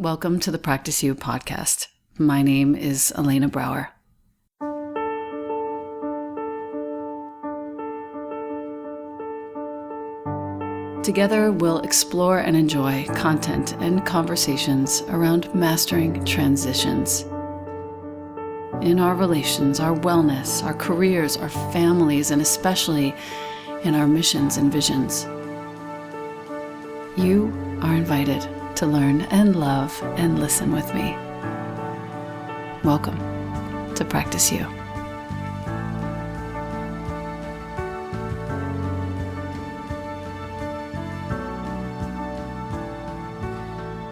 Welcome to the Practice You podcast. My name is Elena Brower. Together, we'll explore and enjoy content and conversations around mastering transitions in our relations, our wellness, our careers, our families, and especially in our missions and visions. You are invited to learn and love and listen with me. Welcome to Practice You.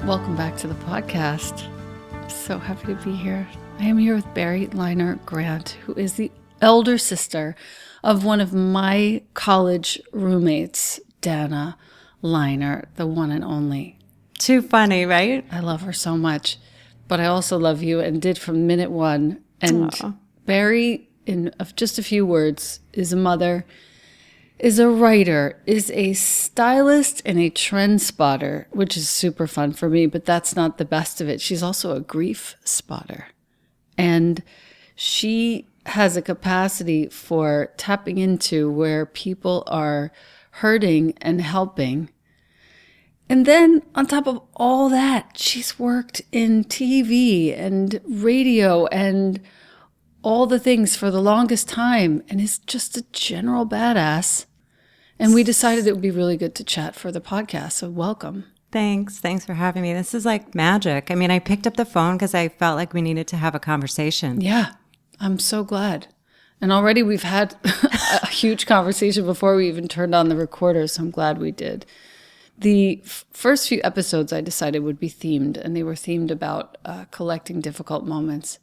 Welcome back to the podcast. I'm so happy to be here. I am here with Barri Leiner Grant, who is the elder sister of one of my college roommates, Dana Leiner, the one and only. Too funny, right? I love her so much, but I also love you and did from minute one. And Barri, in just a few words, is a mother, is a writer, is a stylist, and a trend spotter, which is super fun for me, but that's not the best of it. She's also a grief spotter. And she has a capacity for tapping into where people are hurting and helping. And then on top of all that, she's worked in TV and radio and all the things for the longest time and is just a general badass. And we decided it would be really good to chat for the podcast. So welcome. Thanks for having me. This is like magic. I mean, I picked up the phone because I felt like we needed to have a conversation. Yeah, I'm so glad. And already we've had a huge conversation before we even turned on the recorder, so I'm glad we did. The first few episodes I decided would be themed, and they were themed about collecting difficult moments.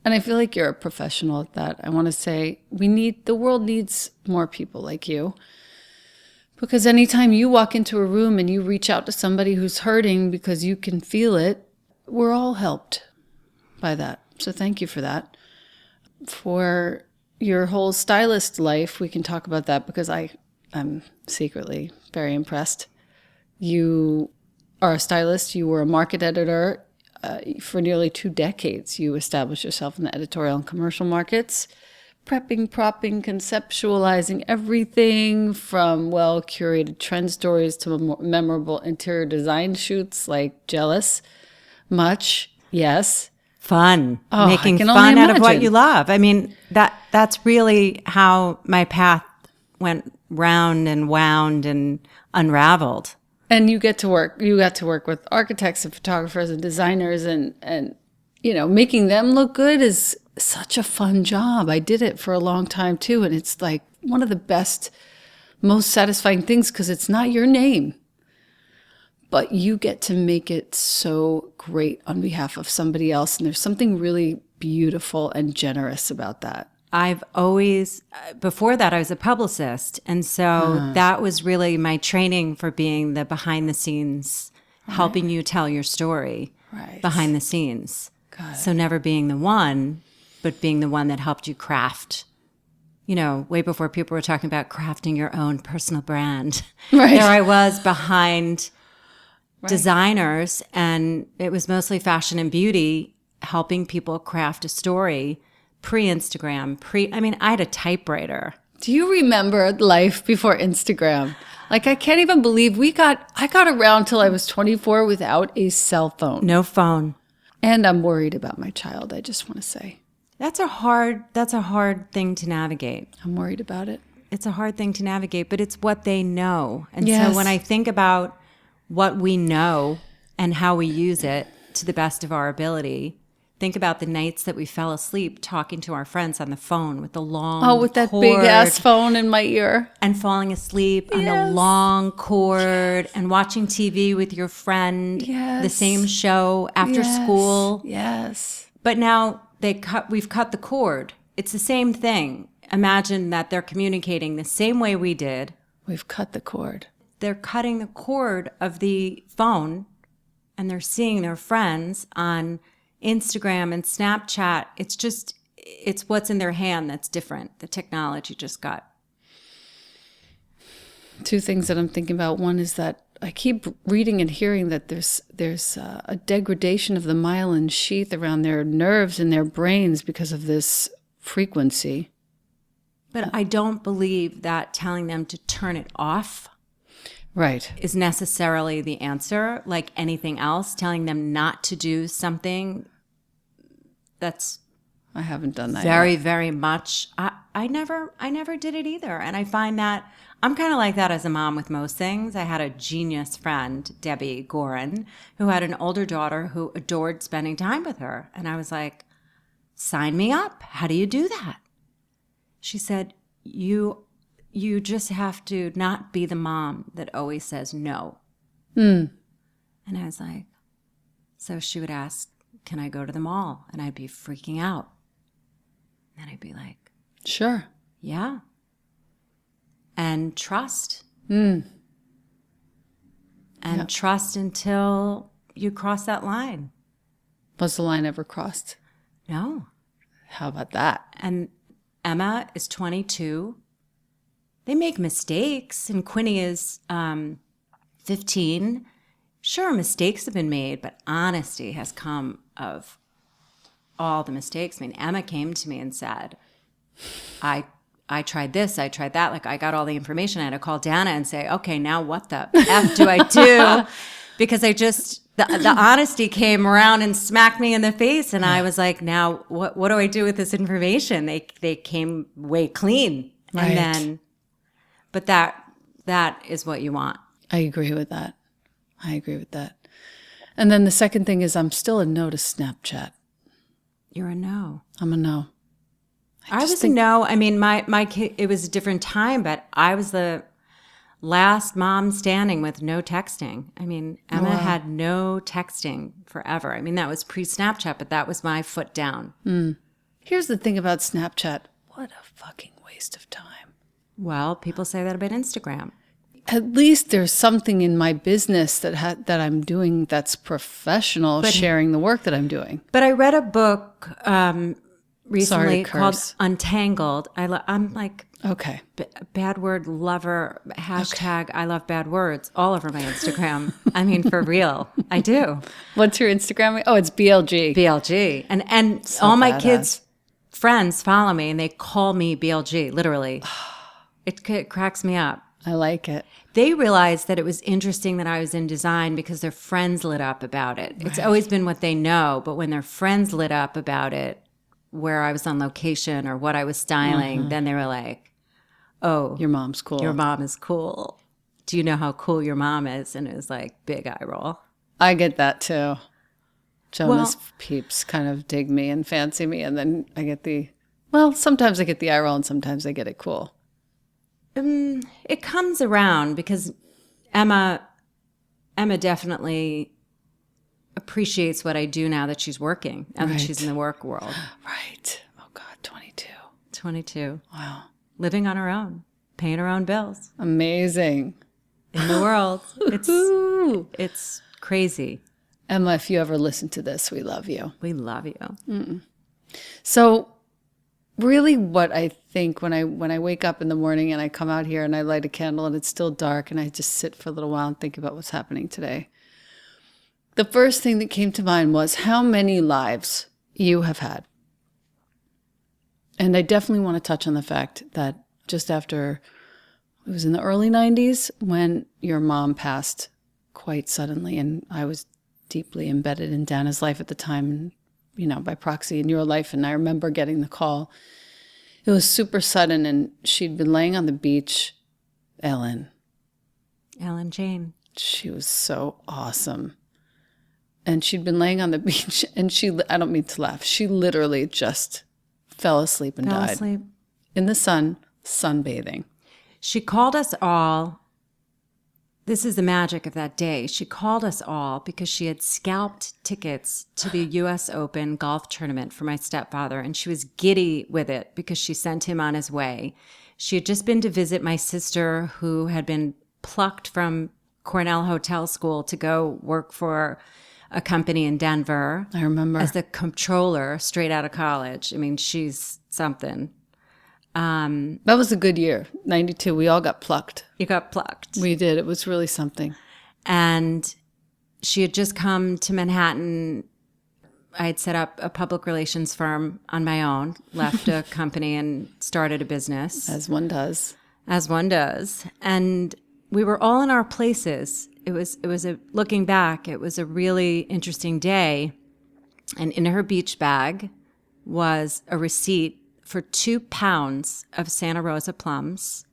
And I feel like you're a professional at that. I want to say the world needs more people like you. Because anytime you walk into a room and you reach out to somebody who's hurting because you can feel it, we're all helped by that. So thank you for that. For your whole stylist life, we can talk about that because I'm secretly very impressed. You are a stylist. You were a market editor. For nearly 2 decades, you established yourself in the editorial and commercial markets, prepping, propping, conceptualizing everything from well-curated trend stories to memorable interior design shoots like Jealous. Much, yes. Fun. Oh, Making fun out of what you love. I mean, that's really how my path went round and wound and unraveled. And you got to work with architects and photographers and designers and making them look good is such a fun job. I did it for a long time too. And it's like one of the best, most satisfying things because it's not your name, but you get to make it so great on behalf of somebody else. And there's something really beautiful and generous about that. I've always, before that, I was a publicist. And so that was really my training for being the behind the scenes, helping you tell your story behind the scenes. So never being the one, but being the one that helped you craft, way before people were talking about crafting your own personal brand. Right. There I was behind designers, and it was mostly fashion and beauty, helping people craft a story. Pre-Instagram, I had a typewriter. Do you remember life before Instagram? Like, I can't even believe I got around till I was 24 without a cell phone. No phone. And I'm worried about my child, I just want to say. That's a hard thing to navigate. I'm worried about it. It's a hard thing to navigate, but it's what they know. And so when I think about what we know and how we use it to the best of our ability, think about the nights that we fell asleep talking to our friends on the phone with the long cord. With that big ass phone in my ear. And falling asleep on the long cord and watching TV with your friend, the same show after school. Yes. But now we've cut the cord. It's the same thing. Imagine that they're communicating the same way we did. We've cut the cord. They're cutting the cord of the phone and they're seeing their friends on Instagram and Snapchat. It's what's in their hand that's different. The technology just got. 2 things that I'm thinking about. One is that I keep reading and hearing that there's a degradation of the myelin sheath around their nerves and their brains because of this frequency. But I don't believe that telling them to turn it off is necessarily the answer. Like anything else, telling them not to do something, that's I haven't done that very, yet. very much. I never did it either. And I find that I'm kind of like that as a mom with most things. I had a genius friend, Debbie Gorin, who had an older daughter who adored spending time with her. And I was like, sign me up. How do you do that? She said, you just have to not be the mom that always says no. And I was like, so she would ask, can I go to the mall? And I'd be freaking out. And I'd be like, sure. Yeah. And trust. Mm. And trust until you cross that line. Was the line ever crossed? No. How about that? And Emma is 22. They make mistakes. And Quinny is 15. Sure, mistakes have been made, but honesty has come of all the mistakes. I mean, Emma came to me and said, I tried this, I tried that. Like, I got all the information. I had to call Dana and say, okay, now what the F do I do? Because I just, the honesty came around and smacked me in the face. And I was like, now what do I do with this information? They came way clean. Right. And then, but that is what you want. I agree with that. And then the second thing is I'm still a no to Snapchat. You're a no. I'm a no. I was a no. I mean, my kid, it was a different time, but I was the last mom standing with no texting. I mean, Emma had no texting forever. I mean, that was pre-Snapchat, but that was my foot down. Here's the thing about Snapchat. What a fucking waste of time. Well, people say that about Instagram. At least there's something in my business that I'm doing that's professional, sharing the work that I'm doing. But I read a book recently called curse. Untangled. I'm like, Okay. bad word lover, hashtag I love bad words all over my Instagram. I mean, for real. I do. What's your Instagram? Oh, it's BLG. BLG. And So all my badass. kids' friends follow me and they call me BLG, literally. It cracks me up. I like it. They realized that it was interesting that I was in design because their friends lit up about it. It's always been what they know, but when their friends lit up about it, where I was on location or what I was styling, then they were like, oh, Your mom's cool. your mom is cool. Do you know how cool your mom is? And it was like, big eye roll. I get that too. Jonas peeps kind of dig me and fancy me, and then I get sometimes I get the eye roll and sometimes I get it cool. It comes around because Emma definitely appreciates what I do now that she's working, now that she's in the work world. Right. Oh God, 22. 22. Wow. Living on her own, paying her own bills Amazing. in the world. It's crazy. Emma, if you ever listen to this, we love you. We love you. So really what I think when I wake up in the morning and I come out here and I light a candle and it's still dark and I just sit for a little while and think about what's happening today, the first thing that came to mind was how many lives you have had. And I definitely want to touch on the fact that just after, it was in the early 90s when your mom passed quite suddenly, and I was deeply embedded in Dana's life at the time, and, by proxy in your life. And I remember getting the call. It was super sudden, and she'd been laying on the beach. Ellen Jane. She was so awesome. And she'd been laying on the beach, and I don't mean to laugh, she literally just fell asleep and died. Asleep. In the sun, sunbathing. She called us all. This is the magic of that day. She called us all because she had scalped tickets to the U.S. Open golf tournament for my stepfather, and she was giddy with it because she sent him on his way. She had just been to visit my sister, who had been plucked from Cornell Hotel School to go work for a company in Denver. I remember. As the comptroller straight out of college. I mean, she's something. That was a good year, 92. We all got plucked. You got plucked. We did. It was really something. And she had just come to Manhattan. I had set up a public relations firm on my own, left a company and started a business. As one does. As one does. And we were all in our places. Looking back, it was a really interesting day. And in her beach bag was a receipt for 2 pounds of Santa Rosa plums,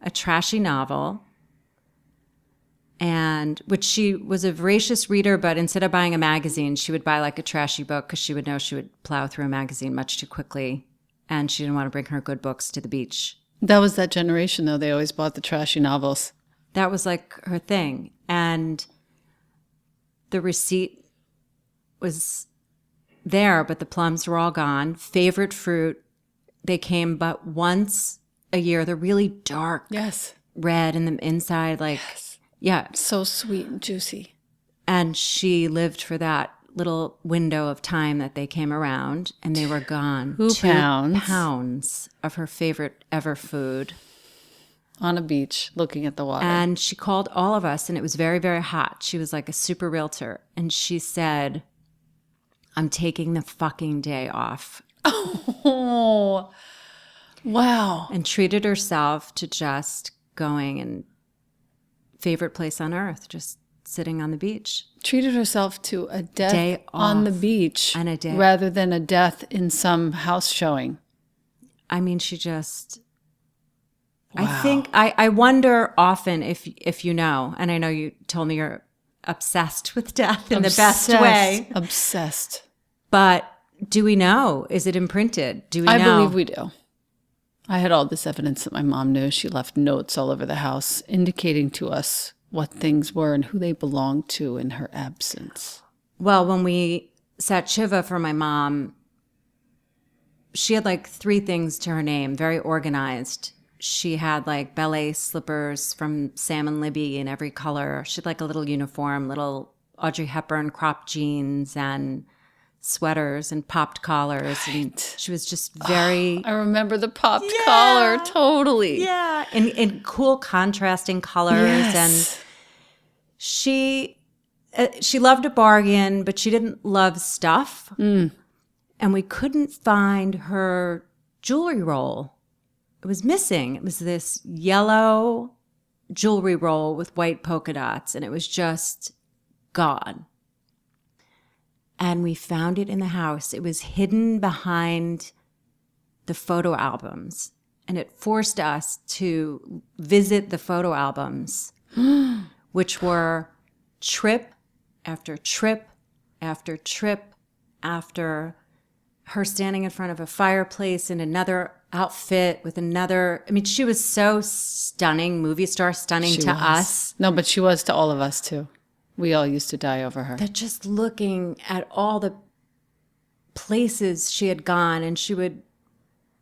a trashy novel, and which she was a voracious reader, but instead of buying a magazine, she would buy like a trashy book because she would know she would plow through a magazine much too quickly, and she didn't want to bring her good books to the beach. That was that generation, though. They always bought the trashy novels. That was like her thing. And the receipt was there, but the plums were all gone. Favorite fruit. They came but once a year. They're really dark. Yes. Red in the inside. Like, yes. Yeah. So sweet and juicy. And she lived for that little window of time that they came around, and they were gone. 2 pounds. 2 pounds of her favorite ever food. On a beach, looking at the water. And she called all of us, and it was very, very hot. She was like a super realtor. And she said, I'm taking the fucking day off. Oh, wow. And treated herself to just going and favorite place on earth, just sitting on the beach. Treated herself to a death Day on the off beach and a day. rather than a death in some house showing. I mean, she just... Wow. I think I wonder often if you know, and I know you told me you're obsessed with death in the best way. Obsessed. But do we know? Is it imprinted? Do we know? I believe we do. I had all this evidence that my mom knew. She left notes all over the house indicating to us what things were and who they belonged to in her absence. Well, when we sat Shiva for my mom, she had like 3 things to her name, very organized. She had like ballet slippers from Sam and Libby in every color. She had like a little uniform, little Audrey Hepburn cropped jeans and sweaters and popped collars. Right. And she was just very... I remember the popped collar, totally. Yeah, in cool contrasting colors. Yes. And she loved a bargain, but she didn't love stuff. And we couldn't find her jewelry roll. It was missing. It was this yellow jewelry roll with white polka dots, and it was just gone. And we found it in the house. It was hidden behind the photo albums, and it forced us to visit the photo albums, which were trip after trip after trip after her standing in front of a fireplace in another outfit with another. I mean, she was so stunning, movie star stunning to us. No, but she was to all of us too. We all used to die over her. That just looking at all the places she had gone, and she would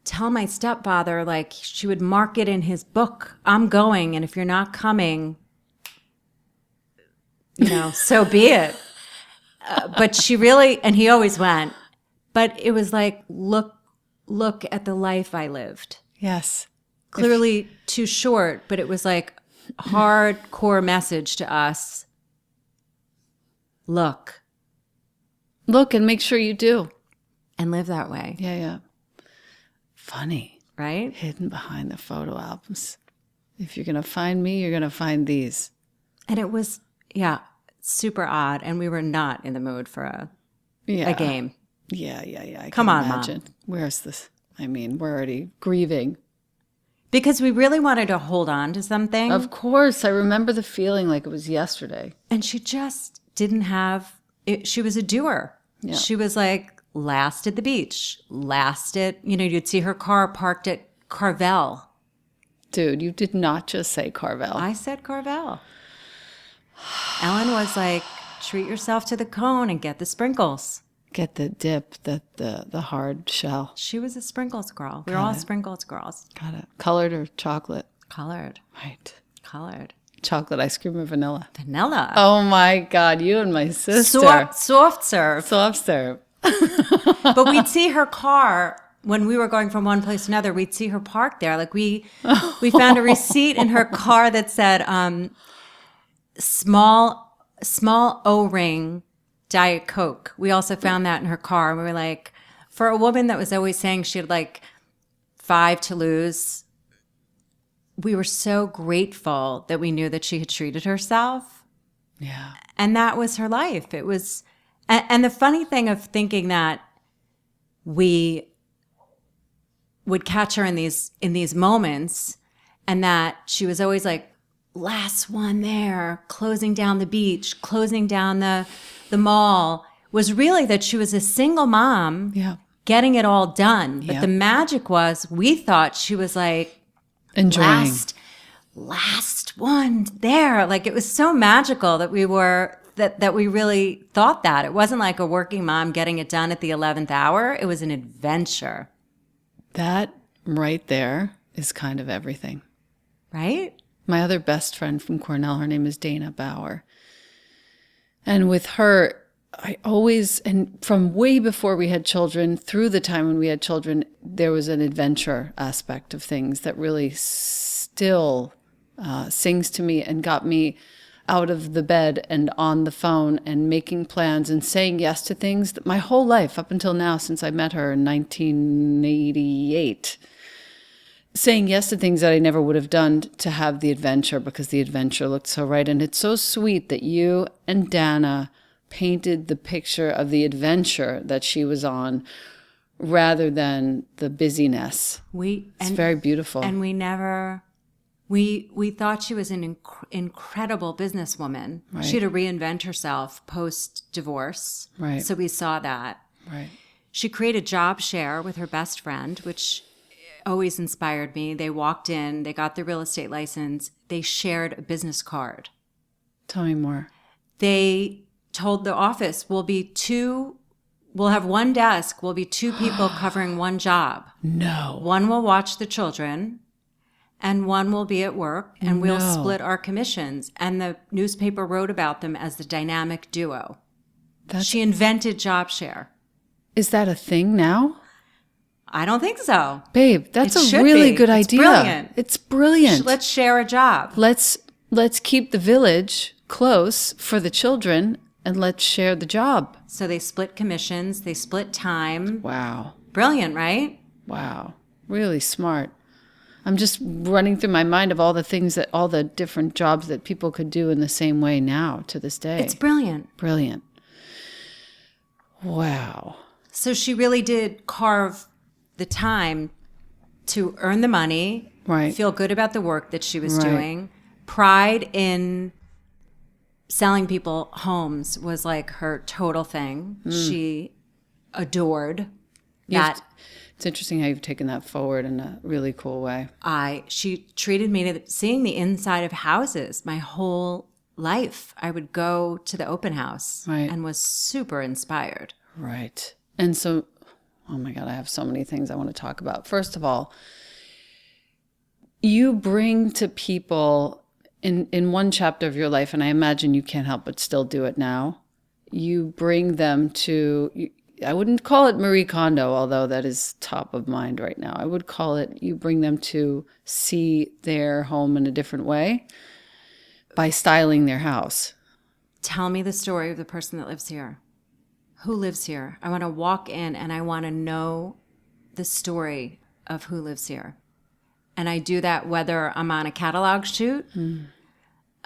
tell my stepfather, like, she would mark it in his book, I'm going, and if you're not coming, so be it. But she really, and he always went, but it was like, look at the life I lived. Yes. Clearly too short, but it was like hardcore message to us. Look and make sure you do. And live that way. Yeah. Funny. Right? Hidden behind the photo albums. If you're going to find me, you're going to find these. And it was, super odd. And we were not in the mood for a game. Yeah. I Come can on, imagine. Mom. Where's this? I mean, we're already grieving. Because we really wanted to hold on to something. Of course. I remember the feeling like it was yesterday. And she just didn't have it. She was a doer. Yeah. She was like last at the beach, last at, you'd see her car parked at Carvel. Dude, you did not just say Carvel. I said Carvel. Ellen was like, treat yourself to the cone and get the sprinkles. Get the dip, the hard shell. She was a sprinkles girl. We were all sprinkles girls. Got it. Colored or chocolate? Colored. Right. Colored. Chocolate ice cream or vanilla? Vanilla. Oh my God, you and my sister. Soft serve. Soft serve. But we'd see her car when we were going from one place to another. We'd see her parked there. Like we found a receipt in her car that said, small O-ring Diet Coke. We also found that in her car. And we were like, for a woman that was always saying she had like 5 to lose, we were so grateful that we knew that she had treated herself. Yeah. And that was her life. It was, and the funny thing of thinking that we would catch her in these moments, and that she was always like, last one there, closing down the beach, closing down the mall, was really that she was a single mom. Yeah. Getting it all done. But the magic was, we thought she was like, enjoying. Last one there. Like, it was so magical that we were, that we really thought that. It wasn't like a working mom getting it done at the 11th hour. It was an adventure. That right there is kind of everything. Right? My other best friend from Cornell, her name is Dana Bauer. And with her, I always, and from way before we had children, through the time when we had children, there was an adventure aspect of things that really still sings to me and got me out of the bed and on the phone and making plans and saying yes to things that my whole life up until now, since I met her in 1988, saying yes to things that I never would have done to have the adventure, because the adventure looked so right. And it's so sweet that you and Dana painted the picture of the adventure that she was on rather than the busyness. It's very beautiful. And we thought she was an incredible businesswoman. Right. She had to reinvent herself post-divorce. Right. So we saw that. Right. She created Job Share with her best friend, which always inspired me. They walked in, they got their real estate license, they shared a business card. Tell me more. They told the office, we'll have one desk, we'll be 2 people covering one job. No. One will watch the children and one will be at work, and we'll split our commissions. And the newspaper wrote about them as the dynamic duo. She invented Job Share. Is that a thing now? I don't think so. Babe, that's a really good idea. Brilliant. It's brilliant. Let's share a job. Let's keep the village close for the children, and let's share the job. So they split commissions, they split time. Wow. Brilliant, right? Wow. Really smart. I'm just running through my mind of all the things that, all the different jobs that people could do in the same way now to this day. It's brilliant. Brilliant. Wow. So she really did carve the time to earn the money, right, feel good about the work that she was doing. Pride in selling people homes was like her total thing. She adored that. It's interesting how you've taken that forward in a really cool way. She treated me to seeing the inside of houses my whole life. I would go to the open house and was super inspired. Right. And so, oh my God, I have so many things I want to talk about. First of all, you bring to people in one chapter of your life, and I imagine you can't help but still do it now, you bring them to, I wouldn't call it Marie Kondo, although that is top of mind right now. I would call it, you bring them to see their home in a different way by styling their house. Tell me the story of the person that lives here. Who lives here? I want to walk in and I want to know the story of who lives here. And I do that whether I'm on a catalog shoot.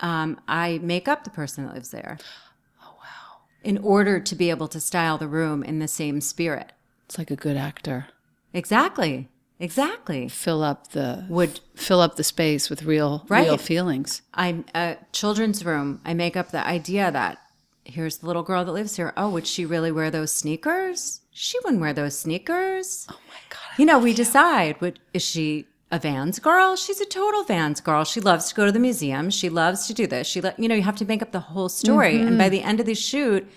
I make up the person that lives there. Oh, wow. In order to be able to style the room in the same spirit. It's like a good actor. Exactly. Fill up the space with real feelings. I'm a children's room. I make up the idea that here's the little girl that lives here. Oh, would she really wear those sneakers? She wouldn't wear those sneakers. Oh my God. We decide, is she a Vans girl? She's a total Vans girl. She loves to go to the museum. She loves to do this. You have to make up the whole story. And by the end of the shoot,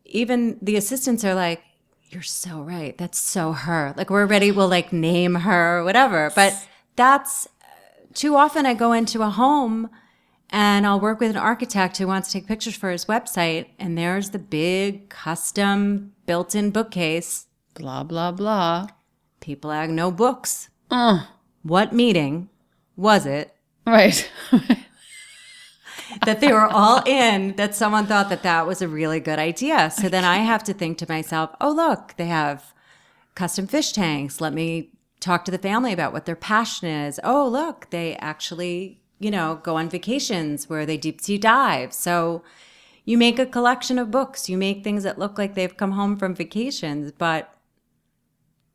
even the assistants are like, you're so right. That's so her. Like, we're ready. We'll like name her, whatever. But that's too often I go into a home and I'll work with an architect who wants to take pictures for his website. And there's the big custom built-in bookcase. Blah, blah, blah. People have no books. What meeting was it? Right. that they were all in, that someone thought that that was a really good idea. So then I have to think to myself, oh, look, they have custom fish tanks. Let me talk to the family about what their passion is. Oh, look, they actually, go on vacations where they deep sea dive. So you make a collection of books. You make things that look like they've come home from vacations, but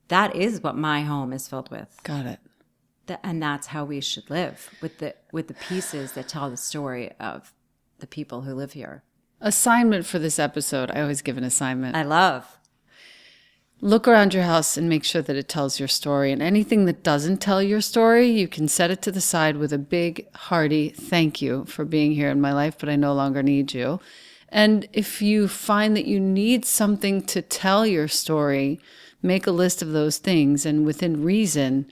that is what my home is filled with. Got it. And that's how we should live, with the pieces that tell the story of the people who live here. Assignment for this episode. I always give an assignment. I love. Look around your house and make sure that it tells your story. And anything that doesn't tell your story, you can set it to the side with a big, hearty thank you for being here in my life, but I no longer need you. And if you find that you need something to tell your story, make a list of those things and within reason,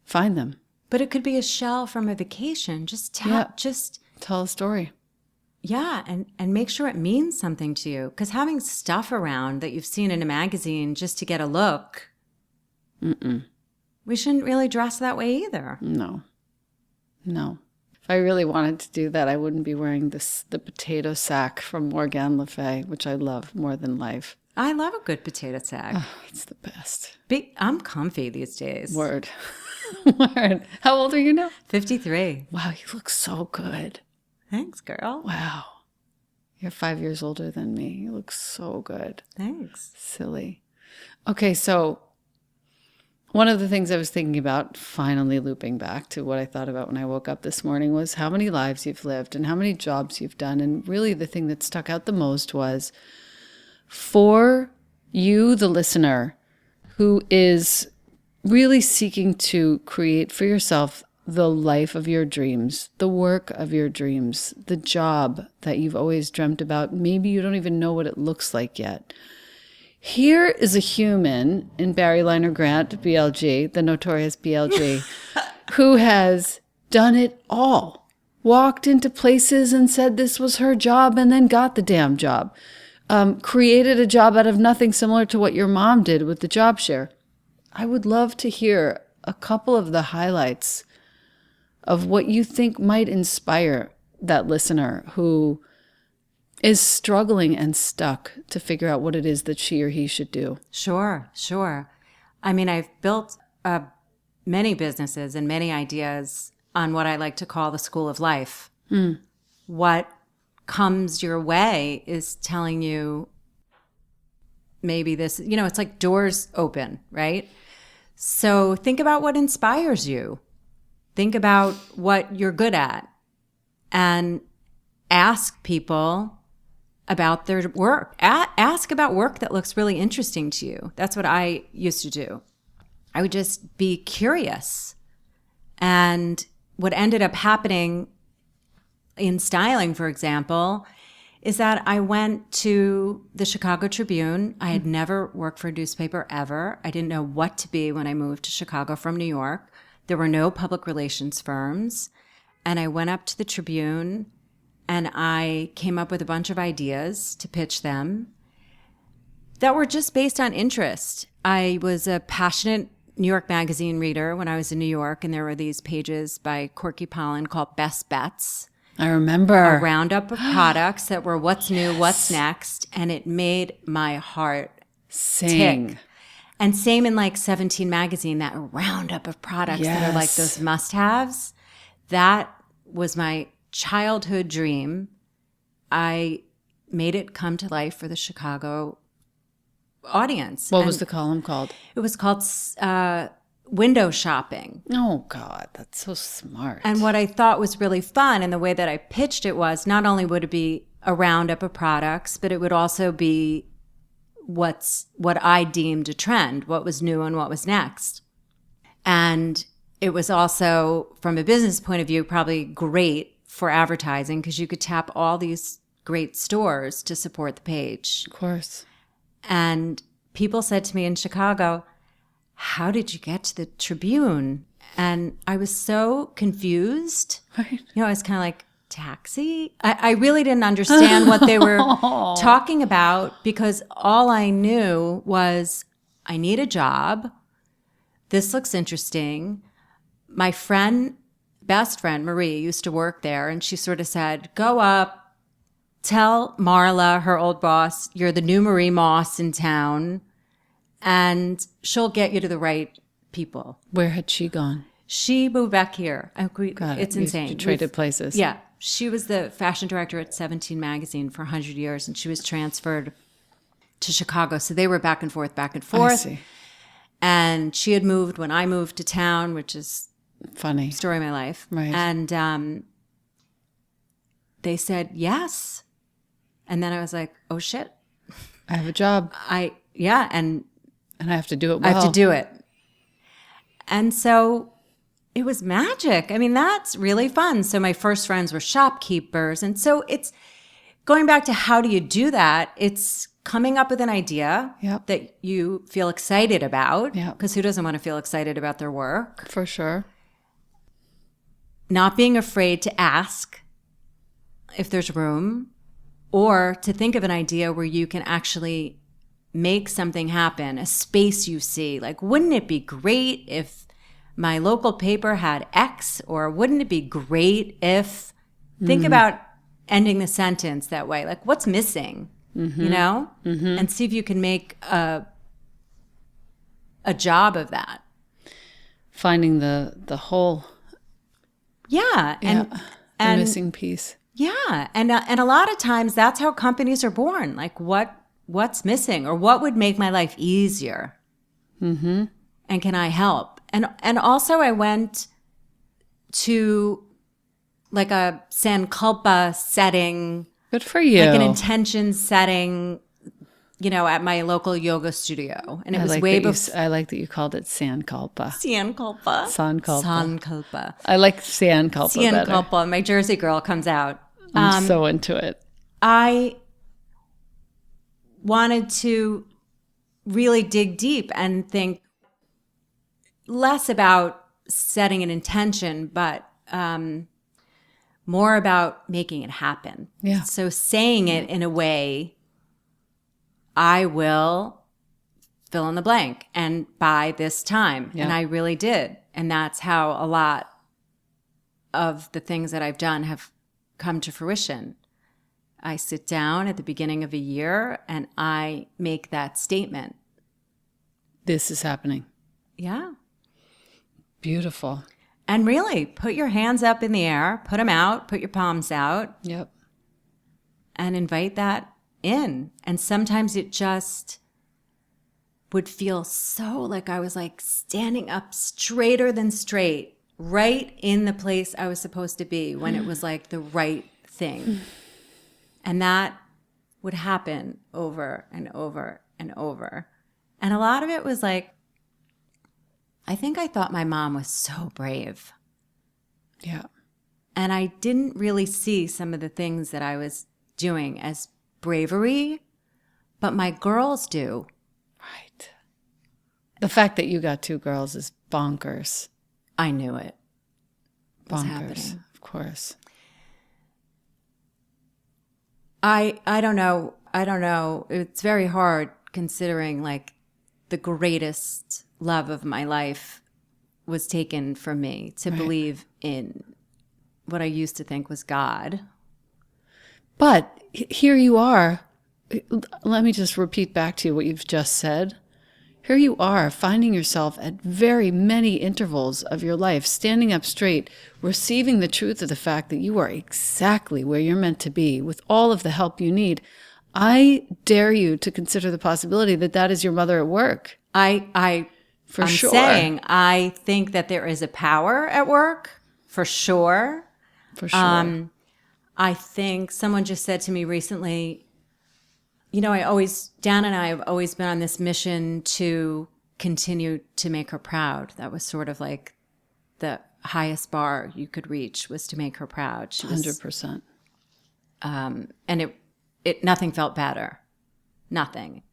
find them. But it could be a shell from a vacation. Just tell a story. Yeah, and make sure it means something to you. Because having stuff around that you've seen in a magazine just to get a look, we shouldn't really dress that way either. No. If I really wanted to do that, I wouldn't be wearing the potato sack from Morgan Le Fay, which I love more than life. I love a good potato sack. Oh, it's the best. I'm comfy these days. Word. Word. How old are you now? 53. Wow, you look so good. Thanks, girl. Wow. You're 5 years older than me. You look so good. Thanks. Silly. Okay, so one of the things I was thinking about, finally looping back to what I thought about when I woke up this morning, was how many lives you've lived and how many jobs you've done. And really the thing that stuck out the most was for you, the listener, who is really seeking to create for yourself the life of your dreams, the work of your dreams, the job that you've always dreamt about. Maybe you don't even know what it looks like yet. Here is a human in Barri Leiner Grant, BLG, the notorious BLG, who has done it all. Walked into places and said this was her job and then got the damn job. Created a job out of nothing, similar to what your mom did with the job share. I would love to hear a couple of the highlights of what you think might inspire that listener who is struggling and stuck to figure out what it is that she or he should do. Sure. I mean, I've built many businesses and many ideas on what I like to call the school of life. What comes your way is telling you maybe this, it's like doors open, right? So think about what inspires you. Think about what you're good at and ask people about their work. Ask about work that looks really interesting to you. That's what I used to do. I would just be curious. And what ended up happening in styling, for example, is that I went to the Chicago Tribune. I had never worked for a newspaper ever. I didn't know what to be when I moved to Chicago from New York. There were no public relations firms. And I went up to the Tribune and I came up with a bunch of ideas to pitch them that were just based on interest. I was a passionate New York Magazine reader when I was in New York, and there were these pages by Corky Pollan called Best Bets. I remember. A roundup of products that were what's new, what's next, and it made my heart tick. And same in like 17 magazine, that roundup of products that are like those must-haves. That was my childhood dream. I made it come to life for the Chicago audience. What was the column called? It was called Window Shopping. Oh, God, that's so smart. And what I thought was really fun, and the way that I pitched it was, not only would it be a roundup of products, but it would also be what I deemed a trend, what was new and what was next. And it was also, from a business point of view, probably great for advertising because you could tap all these great stores to support the page. Of course. And people said to me in Chicago, how did you get to the Tribune? And I was so confused. Right. I was kind of like, taxi? I really didn't understand what they were talking about, because all I knew was I need a job. This looks interesting. My friend best friend, Marie, used to work there, and she sort of said, go up, tell Marla, her old boss, you're the new Marie Moss in town, and she'll get you to the right people. Where had she gone? She moved back here. It's insane. You traded places. Yeah. She was the fashion director at 17 magazine for 100 years, and she was transferred to Chicago. So they were back and forth. I see. And she had moved when I moved to town, which is funny. Story of my life. Right. And they said yes. And then I was like, oh shit. I have a job. And I have to do it well. I have to do it. And so it was magic. I mean, that's really fun. So my first friends were shopkeepers. And so it's going back to how do you do that? It's coming up with an idea that you feel excited about. Because who doesn't want to feel excited about their work? For sure. Not being afraid to ask if there's room, or to think of an idea where you can actually make something happen, a space you see. Like, wouldn't it be great if my local paper had X? Or wouldn't it be great if, think about ending the sentence that way. Like, what's missing, you know? And see if you can make a job of that. Finding the whole. Yeah. And the missing piece. Yeah. And a lot of times that's how companies are born. Like, what's missing, or what would make my life easier? And can I help? And also I went to like a Sankulpa setting. Good for you. Like an intention setting, at my local yoga studio. And it was way before. I like that you called it Sankulpa. Sankulpa. I like Sankulpa better. Sankulpa. My Jersey girl comes out. I'm so into it. I wanted to really dig deep and think less about setting an intention, but more about making it happen. Yeah. So saying it in a way, I will fill in the blank and by this time. Yeah. And I really did. And that's how a lot of the things that I've done have come to fruition. I sit down at the beginning of a year and I make that statement. This is happening. Yeah. Beautiful. And really, put your hands up in the air, put them out, put your palms out. Yep. And invite that in. And sometimes it just would feel so like I was like standing up straighter than straight, right in the place I was supposed to be when it was like the right thing. And that would happen over and over and over. And a lot of it was like, I think I thought my mom was so brave. Yeah. And I didn't really see some of the things that I was doing as bravery, but my girls do. Right. The fact that you got 2 girls is bonkers. I knew it. Bonkers, happening. Of course. I don't know. It's very hard considering like the greatest love of my life was taken from me to believe in what I used to think was God. But here you are. Let me just repeat back to you what you've just said. Here you are, finding yourself at very many intervals of your life, standing up straight, receiving the truth of the fact that you are exactly where you're meant to be with all of the help you need. I dare you to consider the possibility that that is your mother at work. I'm saying I think that there is a power at work, for sure. For sure. I think someone just said to me recently, Dan and I have always been on this mission to continue to make her proud. That was sort of like the highest bar you could reach, was to make her proud. She was 100%. And it nothing felt better. Nothing.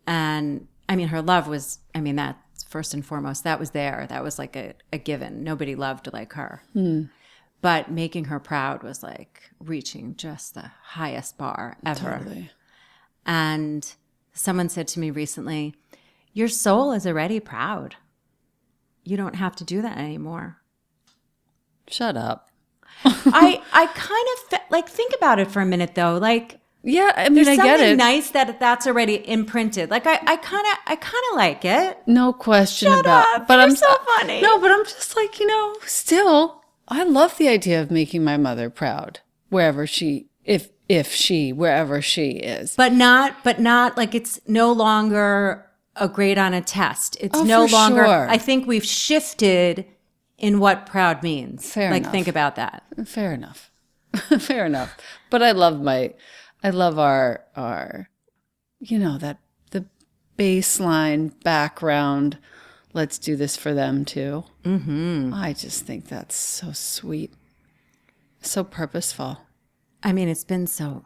And I mean, her love was, that's first and foremost, that was there. That was like a given. Nobody loved like her. But making her proud was like reaching just the highest bar ever. Totally. And someone said to me recently, your soul is already proud. You don't have to do that anymore. Shut up. I kind of like, think about it for a minute though. Like, yeah, I mean, there's I get something it. nice that's already imprinted. Like, I kind of like it. No question Shut about. up. But You're I'm so funny. No, but I'm just like, still, I love the idea of making my mother proud wherever she, wherever she is. But not like, it's no longer a grade on a test. It's no for longer. sure. I think we've shifted in what proud means. Fair like, enough. think about that. Fair enough. Fair enough. But I love our, that the baseline background. Let's do this for them too. Mm-hmm. I just think that's so sweet. So purposeful. I mean, it's been so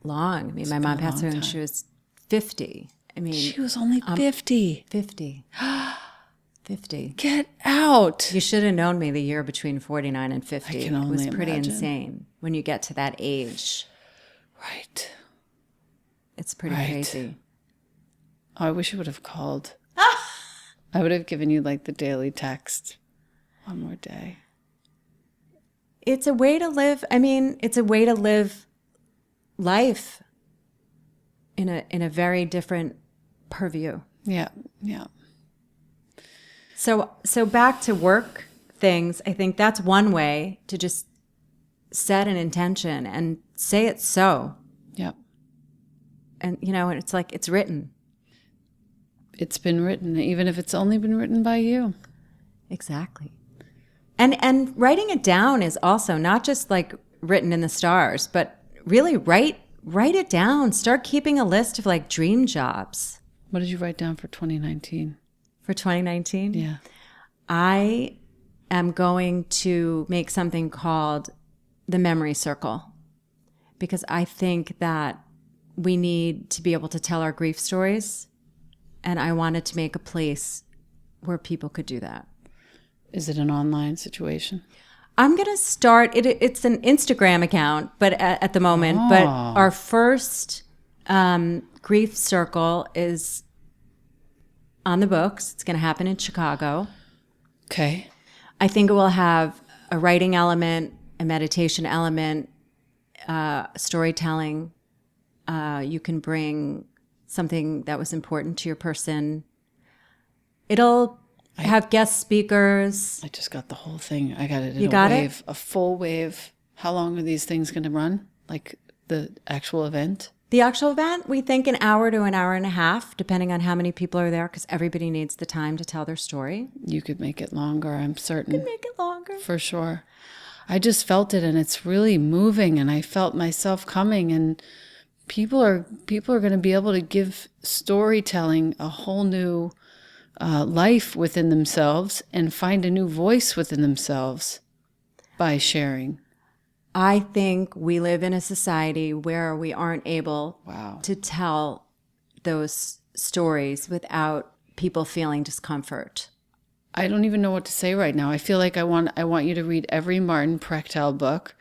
long. I mean, my mom passed away when she was 50. I mean, she was only 50. 50. 50. Get out. You should have known me the year between 49 and 50. I can only It was pretty imagine. insane when you get to that age. Right. It's pretty crazy. Oh, I wish you would have called. I would have given you like the daily text. One more day. It's a way to live. I mean, it's a way to live life in a very different purview. Yeah. Yeah. So back to work things, I think that's one way to just set an intention and say it so. Yep. And, it's like, it's written. It's been written, even if it's only been written by you. Exactly. And writing it down is also not just like written in the stars, but really write it down. Start keeping a list of like dream jobs. What did you write down for 2019? For 2019? Yeah. I am going to make something called the memory circle, because I think that we need to be able to tell our grief stories. And I wanted to make a place where people could do that. Is it an online situation? I'm going to start, it's an Instagram account, but at the moment, but our first grief circle is on the books. It's going to happen in Chicago. Okay. I think it will have a writing element, a meditation element, storytelling. You can bring something that was important to your person. It'll have guest speakers. I just got the whole thing. I got it in You got wave, a full wave. How long are these things going to run? Like the actual event? The actual event, we think an hour to an hour and a half, depending on how many people are there, because everybody needs the time to tell their story. You could make it longer, I'm certain. You could make it longer. For sure. I just felt it, and it's really moving, and I felt myself coming, and people are going to be able to give storytelling a whole new life within themselves and find a new voice within themselves by sharing. I think we live in a society where we aren't able to tell those stories without people feeling discomfort. I don't even know what to say right now. I feel like I want you to read every Martin Prechtel book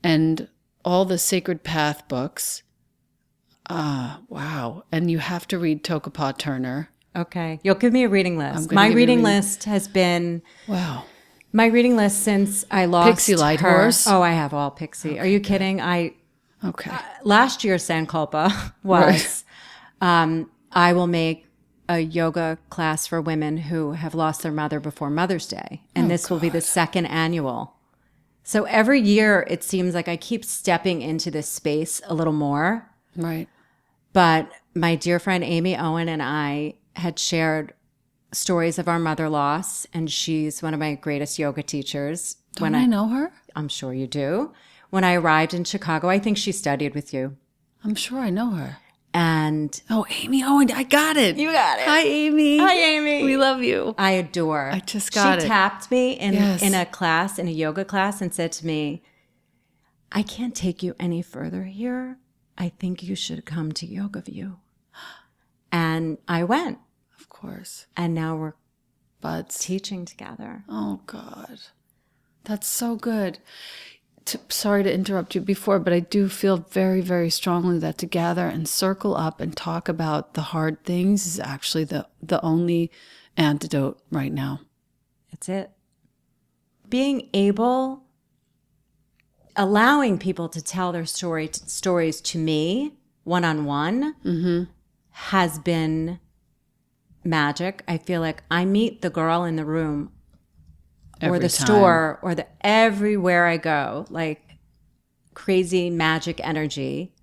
and all the Sacred Path books. Wow. And you have to read Tokapa Turner. Okay. You'll give me a reading list. My reading list has been... Wow. My reading list since I lost Pixie Light her. Horse? Oh, I have all Pixie. Are you kidding? Okay. Last year's Sankulpa was, I will make a yoga class for women who have lost their mother before Mother's Day. And this will be the second annual. So every year it seems like I keep stepping into this space a little more. Right. But my dear friend Amy Owen and I had shared stories of our mother loss, and she's one of my greatest yoga teachers. Don't I know her? I'm sure you do. When I arrived in Chicago, I think she studied with you. I'm sure I know her. And Amy Owen, I got it. You got it. Hi, Amy. Hi, Amy. We love you. I adore. I just got it. She tapped me in Yes. in a yoga class, and said to me, I can't take you any further here. I think you should come to Yoga View. And I went. Of course. And now we're Buds. teaching together. Oh, God. That's so good. Sorry to interrupt you before, but I do feel very, very strongly that to gather and circle up and talk about the hard things is actually the only antidote right now. That's it. being able, allowing people to tell their stories to me one-on-one has been magic. I feel like I meet the girl in the room or the store or everywhere I go, like crazy magic energy.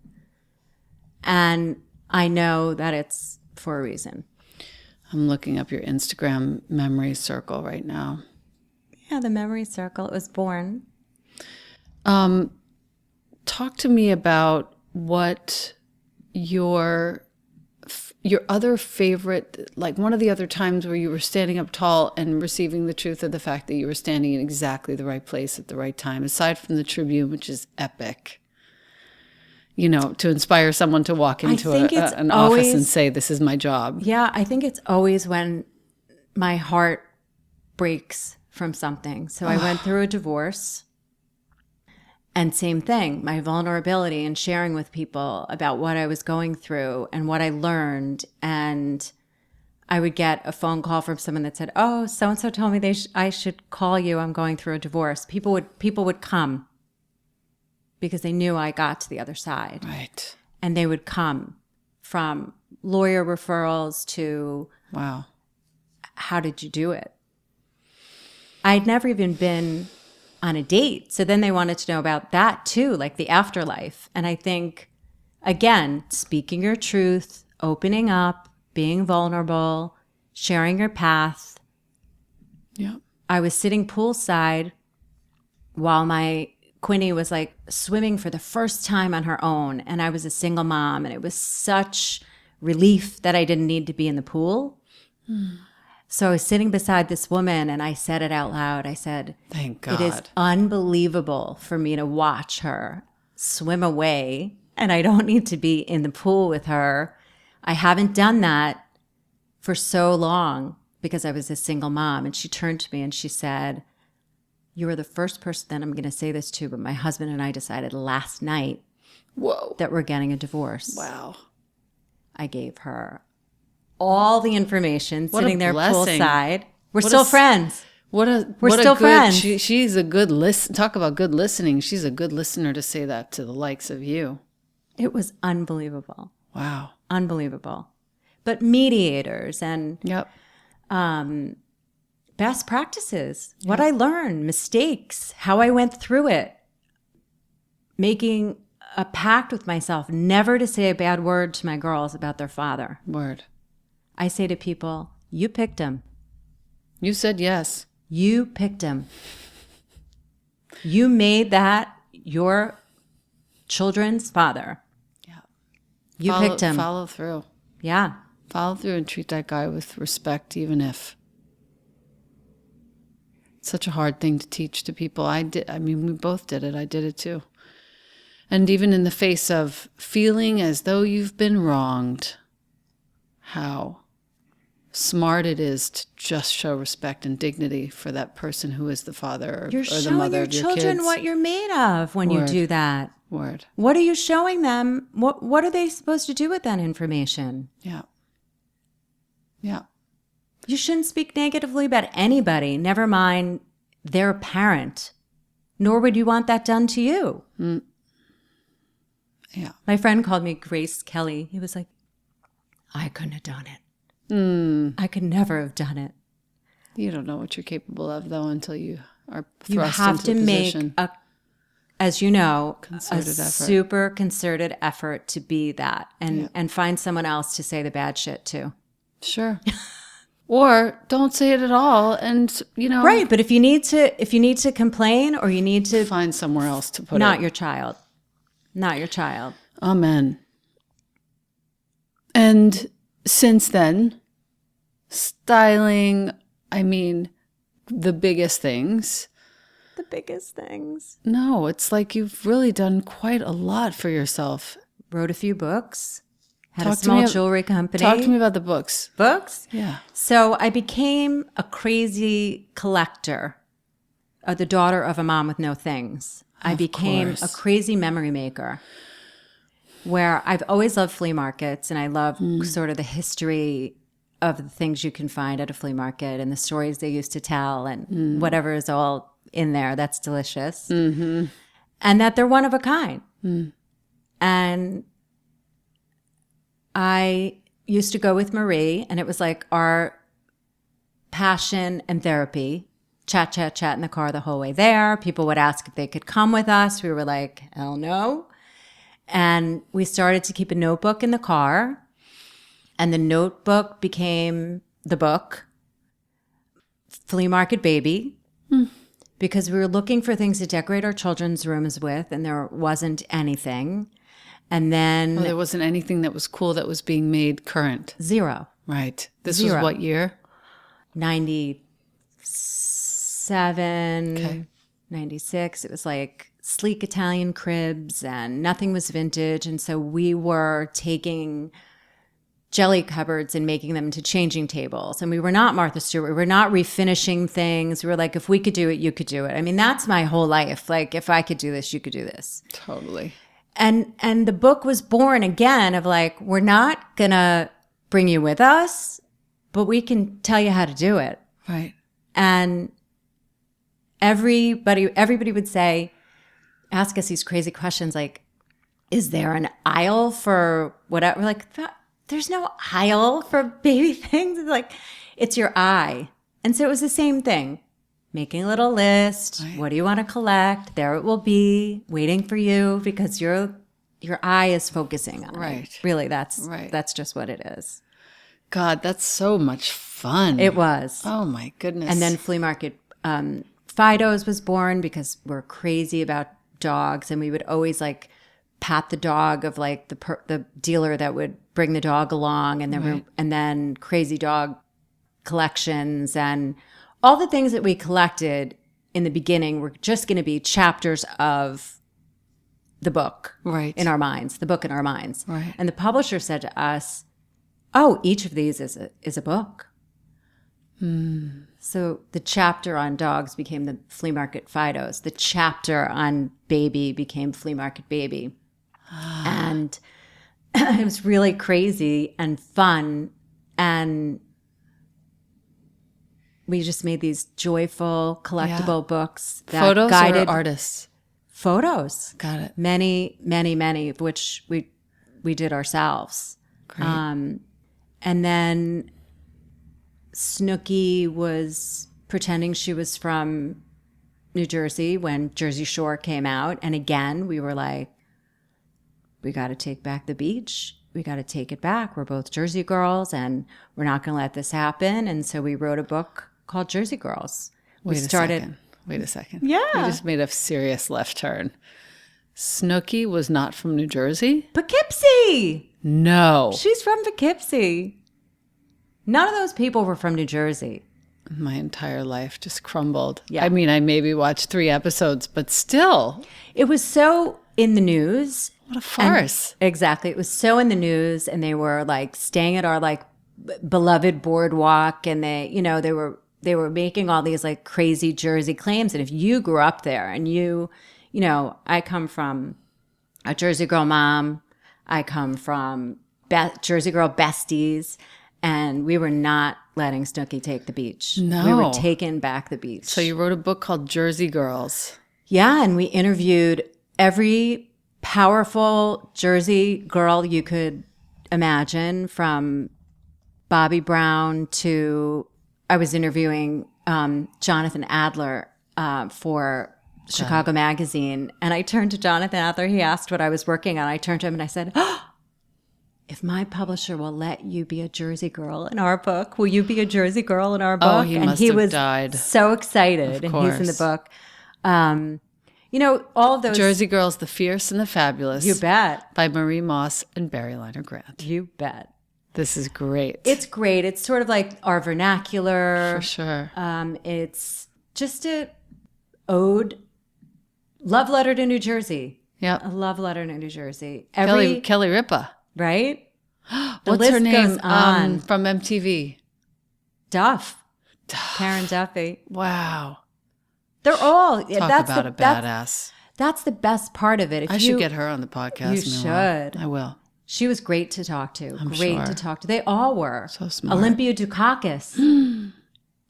And I know that it's for a reason. I'm looking up your Instagram memory circle right now. Yeah, the memory circle. It was born. Talk to me about what your other favorite, like one of the other times where you were standing up tall and receiving the truth of the fact that you were standing in exactly the right place at the right time, aside from the Tribune, which is epic. You know, to inspire someone to walk into an office and say, this is my job. Yeah, I think it's always when my heart breaks from something. So I went through a divorce. And same thing, my vulnerability and sharing with people about what I was going through and what I learned. And I would get a phone call from someone that said, oh, so-and-so told me I should call you. I'm going through a divorce. People would come because they knew I got to the other side. Right. And they would come from lawyer referrals to, wow, how did you do it? I'd never even been on a date. So then they wanted to know about that too, like the afterlife. And I think, again, speaking your truth, opening up, being vulnerable, sharing your path. Yeah. I was sitting poolside while my Quinny was like swimming for the first time on her own. And I was a single mom. And it was such relief that I didn't need to be in the pool. So I was sitting beside this woman and I said it out loud. I said, thank God. It is unbelievable for me to watch her swim away and I don't need to be in the pool with her. I haven't done that for so long because I was a single mom. And she turned to me and she said, you are the first person that I'm going to say this to, but my husband and I decided last night that we're getting a divorce. Wow. I gave her all the information, sitting there poolside. We're still friends. We're still friends. She's a good talk about good listening. She's a good listener to say that to the likes of you. It was unbelievable. Wow. Unbelievable. But mediators and best practices, what I learned, mistakes, how I went through it, making a pact with myself never to say a bad word to my girls about their father. Word. I say to people, you picked him. You said yes. You picked him. You made that your children's father. Yeah. You picked him. Follow through. Yeah. Follow through and treat that guy with respect, even if. It's such a hard thing to teach to people. I mean, we both did it. I did it too. And even in the face of feeling as though you've been wronged, how smart it is to just show respect and dignity for that person who is the father or the mother of your kids. You're showing your children what you're made of when you do that. Word. What are you showing them? What are they supposed to do with that information? Yeah. Yeah. You shouldn't speak negatively about anybody, never mind their parent, nor would you want that done to you. Mm. Yeah. My friend called me Grace Kelly. He was like, I couldn't have done it. I could never have done it. You don't know what you're capable of, though, until you are thrust you have into to the make position. As you know, Concerted effort. Super concerted effort to be that and find someone else to say the bad shit to. Sure. Or don't say it at all, and right. But if you need to complain or you need to find somewhere else to put it. Not your child. Amen. And since then, styling, I mean, the biggest things. The biggest things. No, it's like you've really done quite a lot for yourself. Wrote a few books. Had a small jewelry company. Talk to me about the books. Books? Yeah. So I became a crazy collector, the daughter of a mom with no things. I became a crazy memory maker, where I've always loved flea markets, and I love sort of the history of the things you can find at a flea market and the stories they used to tell and whatever is all in there that's delicious. Mm-hmm. And that they're one of a kind. Mm. And I used to go with Marie, and it was like our passion and therapy. Chat in the car the whole way there. People would ask if they could come with us. We were like, hell no. And we started to keep a notebook in the car. And the notebook became the book, Flea Market Baby, because we were looking for things to decorate our children's rooms with, and there wasn't anything. And then... there wasn't anything that was cool that was being made current. Zero. Right. This was what year? 97, 96. It was like sleek Italian cribs, and nothing was vintage. And so we were taking jelly cupboards and making them into changing tables. And we were not Martha Stewart. We were not refinishing things. We were like, if we could do it, you could do it. I mean, that's my whole life. Like, if I could do this, you could do this. Totally. And the book was born again of like, we're not going to bring you with us, but we can tell you how to do it. Right. And everybody would say, ask us these crazy questions like, is there an aisle for whatever? We're like, there's no aisle for baby things. It's like, it's your eye. And so it was the same thing. Making a little list. Right. What do you want to collect? There it will be, waiting for you, because your eye is focusing on it. Really, that's just what it is. God, that's so much fun. It was. Oh my goodness. And then Flea Market Fidos was born because we're crazy about dogs, and we would always like pat the dog of like the dealer that would bring the dog along, and then and then crazy dog collections and all the things that we collected in the beginning were just going to be chapters of the book in our minds, the book in our minds. Right. And the publisher said to us, oh, each of these is a book. So the chapter on dogs became the Flea Market Fidos. The chapter on baby became Flea Market Baby. And it was really crazy and fun. And we just made these joyful, collectible books that photos guided or artists. Photos. Got it. Many, many, many of which we did ourselves. Great. And then Snooki was pretending she was from New Jersey when Jersey Shore came out. And again, we were like, we got to take back the beach. We got to take it back. We're both Jersey girls, and we're not going to let this happen. And so we wrote a book called Jersey Girls. Wait a second. Yeah. You just made a serious left turn. Snooki was not from New Jersey? Poughkeepsie. No. She's from Poughkeepsie. None of those people were from New Jersey. My entire life just crumbled. Yeah. I mean, I maybe watched 3 episodes, but still. It was so in the news. What a farce. Exactly. It was so in the news, and they were like staying at our like beloved boardwalk, and they were making all these like crazy Jersey claims. And if you grew up there and I come from a Jersey girl mom, I come from Jersey girl besties, and we were not letting Snooki take the beach. No. We were taking back the beach. So you wrote a book called Jersey Girls. Yeah, and we interviewed every powerful Jersey girl you could imagine, from Bobby Brown to, I was interviewing Jonathan Adler for Chicago Magazine. And I turned to Jonathan Adler. He asked what I was working on. I turned to him and I said, if my publisher will let you be a Jersey girl in our book, will you be a Jersey girl in our book? Oh, he must have died. So excited. And he's in the book. All of those. Jersey Girls, The Fierce and the Fabulous. You bet. By Marie Moss and Barri Leiner Grant. You bet. This is great. It's great. It's sort of like our vernacular. For sure. It's just a ode, love letter to New Jersey. Yeah. A love letter to New Jersey. Kelly Ripa. Right? What's her name? From MTV. Duff. Karen Duffy. Wow. They're all. Talk about a badass. That's the best part of it. I should get her on the podcast. You should. I will. She was great to talk to. I'm great sure. to talk to. They all were. So smart. Olympia Dukakis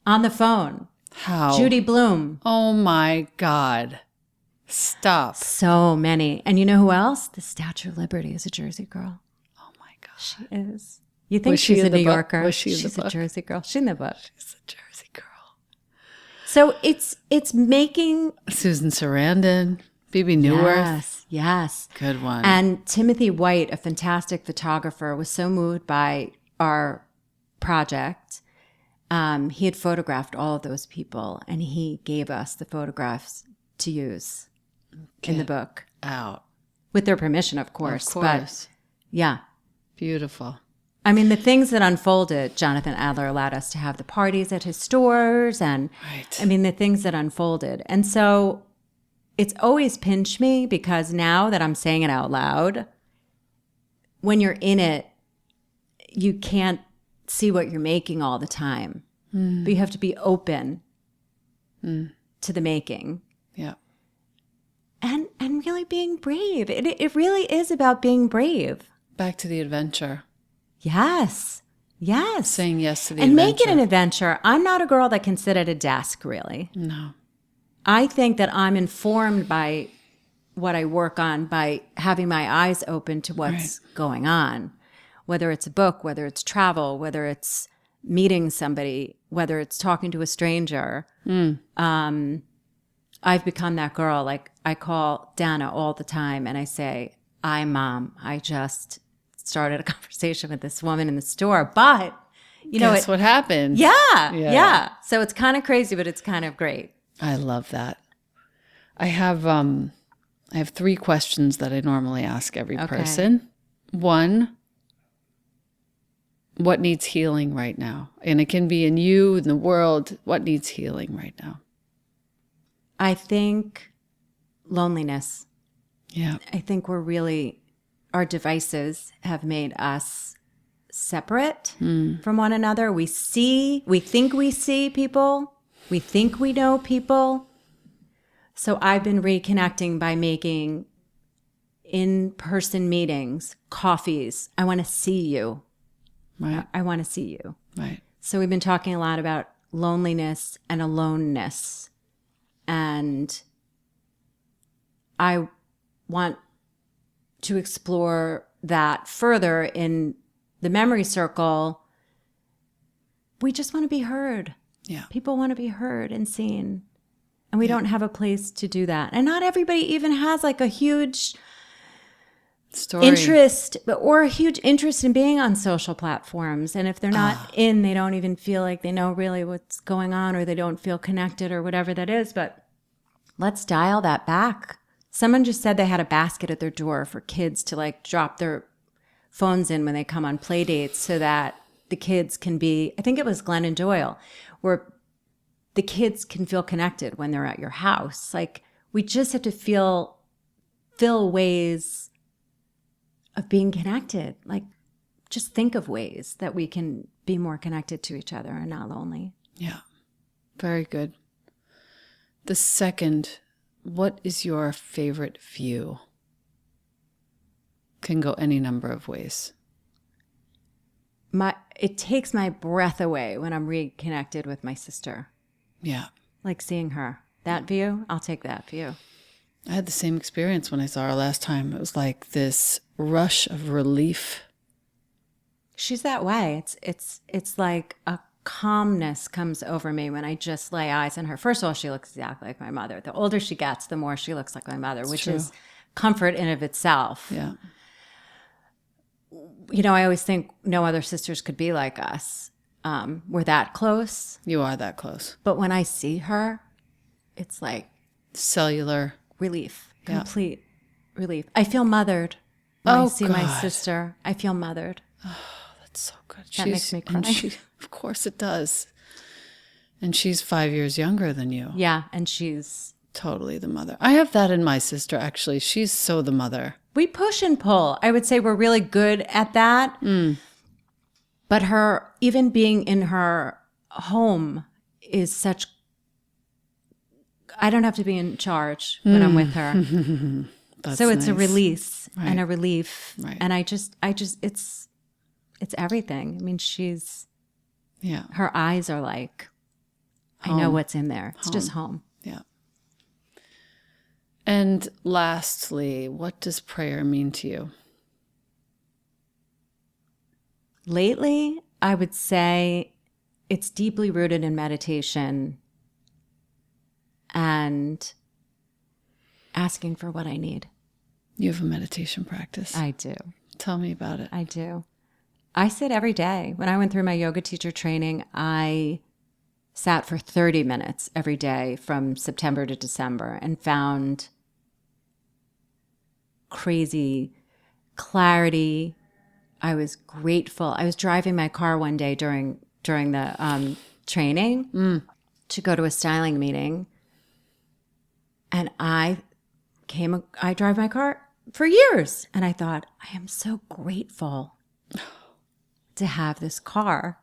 on the phone. How? Judy Blume. Oh my God. Stop. So many. And you know who else? The Statue of Liberty is a Jersey girl. Oh my God. She is. You think Was she she's in a the New book? Yorker? Was she in the She's a book? Jersey girl. She's in the book. She's a Jersey girl. So it's making Susan Sarandon, Bebe Neuwirth. Yes. Good one. And Timothy White, a fantastic photographer, was so moved by our project. He had photographed all of those people, and he gave us the photographs to use in the book. Out. With their permission, of course. Of course. But, yeah. Beautiful. I mean, the things that unfolded, Jonathan Adler allowed us to have the parties at his stores, and Right. I mean, the things that unfolded. And so it's always pinched me because now that I'm saying it out loud, when you're in it, you can't see what you're making all the time. But you have to be open to the making. Yeah. And really being brave. It really is about being brave. Back to the adventure. Yes. Yes. Saying yes to the and adventure. make it an adventure. I'm not a girl that can sit at a desk, really. No. I think that I'm informed by what I work on by having my eyes open to what's going on, whether it's a book, whether it's travel, whether it's meeting somebody, whether it's talking to a stranger. I've become that girl. Like I call Dana all the time and I say, Mom, I just started a conversation with this woman in the store, but you know, Guess what happened? Yeah. So it's kind of crazy, but it's kind of great. I love that. I have 3 questions that I normally ask every person. 1, what needs healing right now? And it can be in you, in the world. What needs healing right now? I think loneliness. Yeah. I think our devices have made us separate from one another. We think we see people. We think we know people. So I've been reconnecting by making in-person meetings, coffees. I want to see you. Right. I want to see you. Right. So we've been talking a lot about loneliness and aloneness. And I want to explore that further in the memory circle. We just want to be heard. Yeah. People want to be heard and seen. And we don't have a place to do that. And not everybody even has like a huge interest or a huge interest in being on social platforms. And if they're not they don't even feel like they know really what's going on, or they don't feel connected or whatever that is. But let's dial that back. Someone just said they had a basket at their door for kids to like drop their phones in when they come on play dates so that the kids can be, I think it was Glennon Doyle, where the kids can feel connected when they're at your house. Like we just have to fill ways of being connected. Like just think of ways that we can be more connected to each other and not lonely. Yeah. Very good. The second, what is your favorite view? Can go any number of ways. It takes my breath away when I'm reconnected with my sister. Yeah. Like seeing her. That view, I'll take that view. I had the same experience when I saw her last time. It was like this rush of relief. She's that way. It's like a calmness comes over me when I just lay eyes on her. First of all, she looks exactly like my mother. The older she gets, the more she looks like my mother, which is comfort in of itself. Yeah. You know, I always think no other sisters could be like us. We're that close. You are that close. But when I see her, it's like cellular relief, complete relief. I feel mothered when I see my sister. I feel mothered. Oh, that's so good. That makes me cry. Of course it does. And she's 5 years younger than you. Yeah, and she's totally the mother. I have that in my sister, actually. She's so the mother. We push and pull. I would say we're really good at that. But her, even being in her home is such, I don't have to be in charge when I'm with her. So it's a release and a relief. Right. And I just, it's everything. I mean, her eyes are like, I know what's in there. It's just home. Yeah. And lastly, what does prayer mean to you? Lately, I would say it's deeply rooted in meditation and asking for what I need. You have a meditation practice. I do. Tell me about it. I do. I sit every day. When I went through my yoga teacher training, I sat for 30 minutes every day from September to December and found crazy clarity. I was grateful. I was driving my car one day during the training to go to a styling meeting, and I drive my car for years, and I thought, I am so grateful to have this car.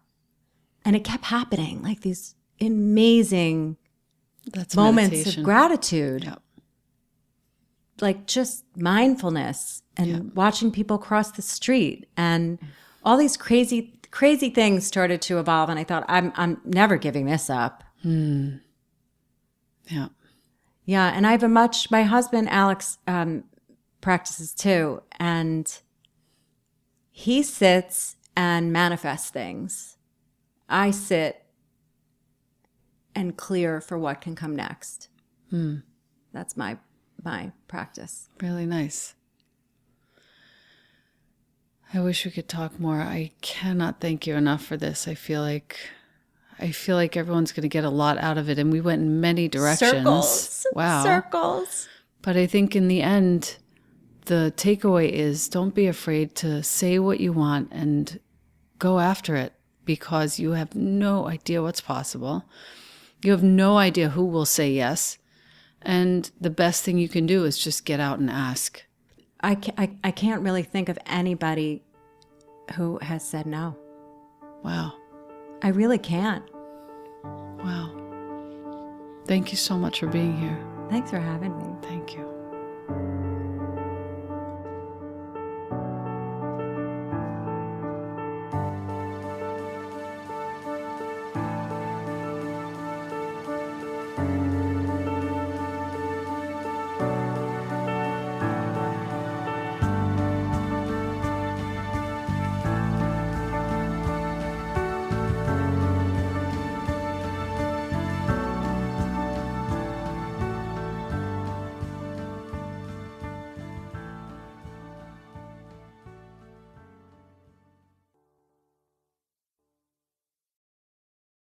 And it kept happening, like these amazing moments meditation. of gratitude. Yep. Like just mindfulness and watching people cross the street, and all these crazy things started to evolve. And I thought, I'm never giving this up. Yeah. Yeah. And I have my husband, Alex, practices too. And he sits and manifests things. I sit and clear for what can come next. That's my practice. Really nice. I wish we could talk more. I cannot thank you enough for this. I feel like everyone's going to get a lot out of it, and we went in many directions. Circles. Wow. Circles. But I think in the end, the takeaway is don't be afraid to say what you want and go after it, because you have no idea what's possible. You have no idea who will say yes. And the best thing you can do is just get out and ask. I can't really think of anybody who has said no. Wow. I really can't. Wow. Thank you so much for being here. Thanks for having me. Thank you.